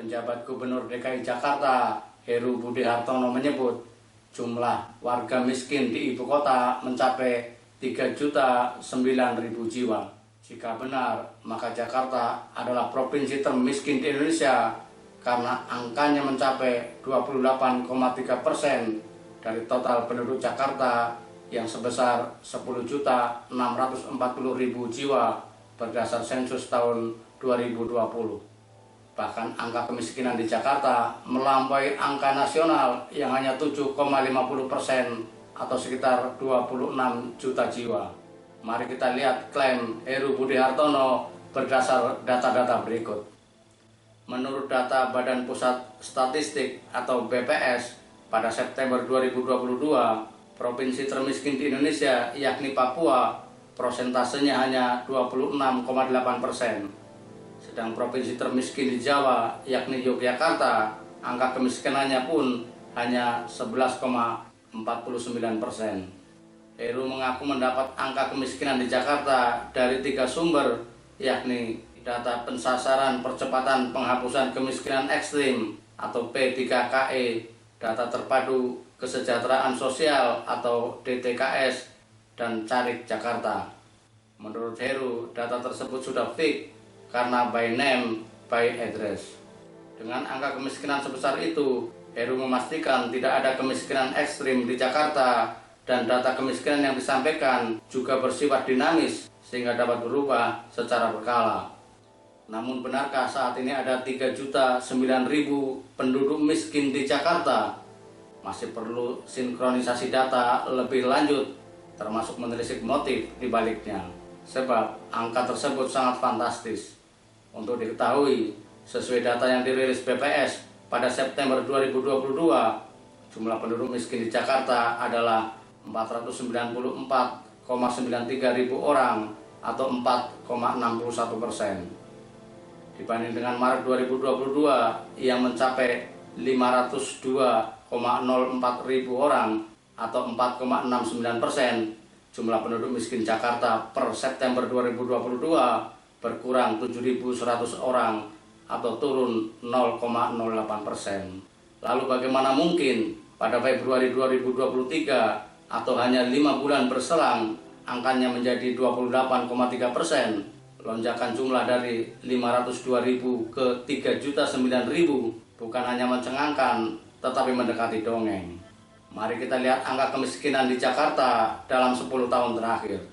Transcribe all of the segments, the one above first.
Penjabat Gubernur DKI Jakarta, Heru Budi Hartono menyebut jumlah warga miskin di ibu kota mencapai 3.009.000 jiwa. Jika benar, maka Jakarta adalah provinsi termiskin di Indonesia karena angkanya mencapai 28,3% dari total penduduk Jakarta yang sebesar 10.640.000 jiwa berdasar sensus tahun 2020. Bahkan angka kemiskinan di Jakarta melampaui angka nasional yang hanya 7,50% atau sekitar 26 juta jiwa. Mari kita lihat klaim Heru Budi Hartono berdasar data-data berikut. Menurut data Badan Pusat Statistik atau BPS, pada September 2022, provinsi termiskin di Indonesia yakni Papua, prosentasenya hanya 26,8%. Sedang provinsi termiskin di Jawa yakni Yogyakarta, angka kemiskinannya pun hanya 11,49%. Heru mengaku mendapat angka kemiskinan di Jakarta dari 3 sumber, yakni data pensasaran percepatan penghapusan kemiskinan ekstrim atau P3KE, data terpadu kesejahteraan sosial atau DTKS, dan Carik Jakarta. Menurut Heru, data tersebut sudah fix karena by name, by address. Dengan angka kemiskinan sebesar itu, Heru memastikan tidak ada kemiskinan ekstrim di Jakarta dan data kemiskinan yang disampaikan juga bersifat dinamis sehingga dapat berubah secara berkala. Namun benarkah saat ini ada 3.009.000 penduduk miskin di Jakarta? Masih perlu sinkronisasi data lebih lanjut, termasuk menelisik motif di baliknya. Sebab angka tersebut sangat fantastis. Untuk diketahui, sesuai data yang dirilis BPS pada September 2022, jumlah penduduk miskin di Jakarta adalah 494,93 ribu orang atau 4,61%. Dibanding dengan Maret 2022 yang mencapai 502,04 ribu orang atau 4,69%, jumlah penduduk miskin Jakarta per September 2022 berkurang 7.100 orang atau turun 0,08%. Lalu bagaimana mungkin pada Februari 2023 atau hanya 5 bulan berselang angkanya menjadi 28,3%? Lonjakan jumlah dari 502.000 ke 3.009.000 bukan hanya mencengangkan tetapi mendekati dongeng. Mari kita lihat angka kemiskinan di Jakarta dalam 10 tahun terakhir.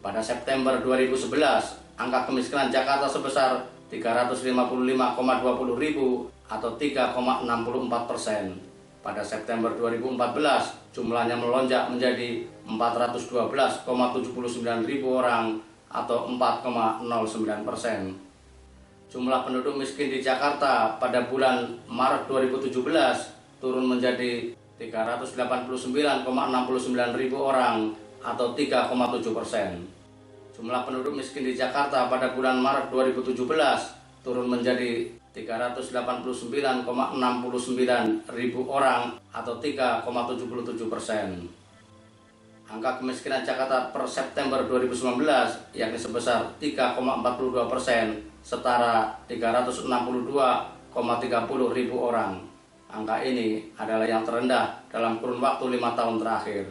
Pada September 2011, angka kemiskinan Jakarta sebesar 355,20 ribu atau 3,64%. Pada September 2014, jumlahnya melonjak menjadi 412,79 ribu orang atau 4,09%. Jumlah penduduk miskin di Jakarta pada bulan Maret 2017 turun menjadi 389,69 ribu orang atau 3,7%. Jumlah penduduk miskin di Jakarta pada bulan Maret 2017 turun menjadi 389,69 ribu orang atau 3,77%. Angka kemiskinan Jakarta per September 2019 yakni sebesar 3,42%, setara 362,30 ribu orang. Angka ini adalah yang terendah dalam kurun waktu 5 tahun terakhir.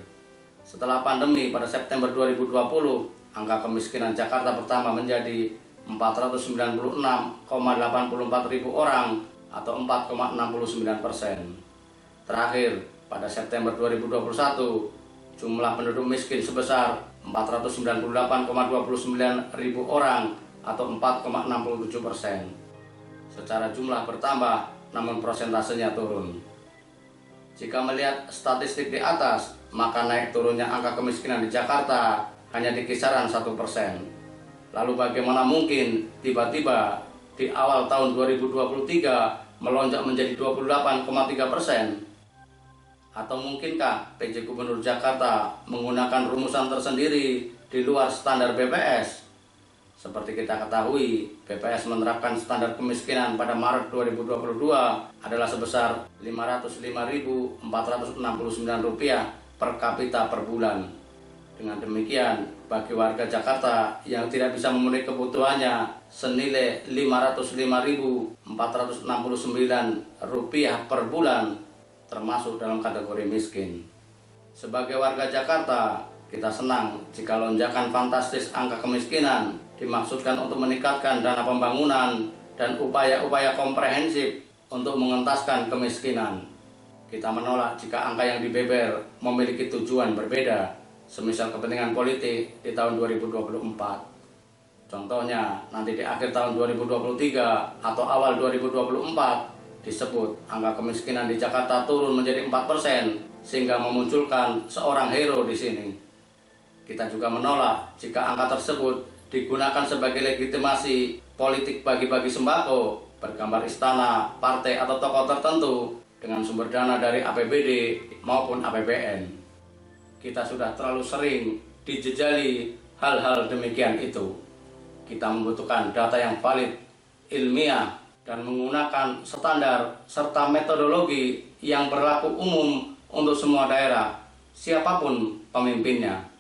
Setelah pandemi pada September 2020, angka kemiskinan Jakarta pertama menjadi 496,84 ribu orang atau 4,69%. Terakhir, pada September 2021, jumlah penduduk miskin sebesar 498,29 ribu orang atau 4,67%. Secara jumlah bertambah, namun prosentasenya turun. Jika melihat statistik di atas, maka naik turunnya angka kemiskinan di Jakarta hanya di kisaran 1%. Lalu bagaimana mungkin tiba-tiba di awal tahun 2023 melonjak menjadi 28,3%? Atau mungkinkah PJ Gubernur Jakarta menggunakan rumusan tersendiri di luar standar BPS? Seperti kita ketahui, BPS menerapkan standar kemiskinan pada Maret 2022 adalah sebesar Rp505.469 per kapita per bulan. Dengan demikian, bagi warga Jakarta yang tidak bisa memenuhi kebutuhannya senilai Rp505.469 per bulan, termasuk dalam kategori miskin. Sebagai warga Jakarta, kita senang jika lonjakan fantastis angka kemiskinan dimaksudkan untuk meningkatkan dana pembangunan dan upaya-upaya komprehensif untuk mengentaskan kemiskinan. Kita menolak jika angka yang dibeber memiliki tujuan berbeda, semisal kepentingan politik di tahun 2024. Contohnya, nanti di akhir tahun 2023 atau awal 2024 disebut angka kemiskinan di Jakarta turun menjadi 4%, sehingga memunculkan seorang hero di sini. Kita juga menolak jika angka tersebut digunakan sebagai legitimasi politik bagi-bagi sembako bergambar istana, partai atau tokoh tertentu dengan sumber dana dari APBD maupun APBN. Kita sudah terlalu sering dijejali hal-hal demikian itu. Kita membutuhkan data yang valid, ilmiah, dan menggunakan standar serta metodologi yang berlaku umum untuk semua daerah, siapapun pemimpinnya.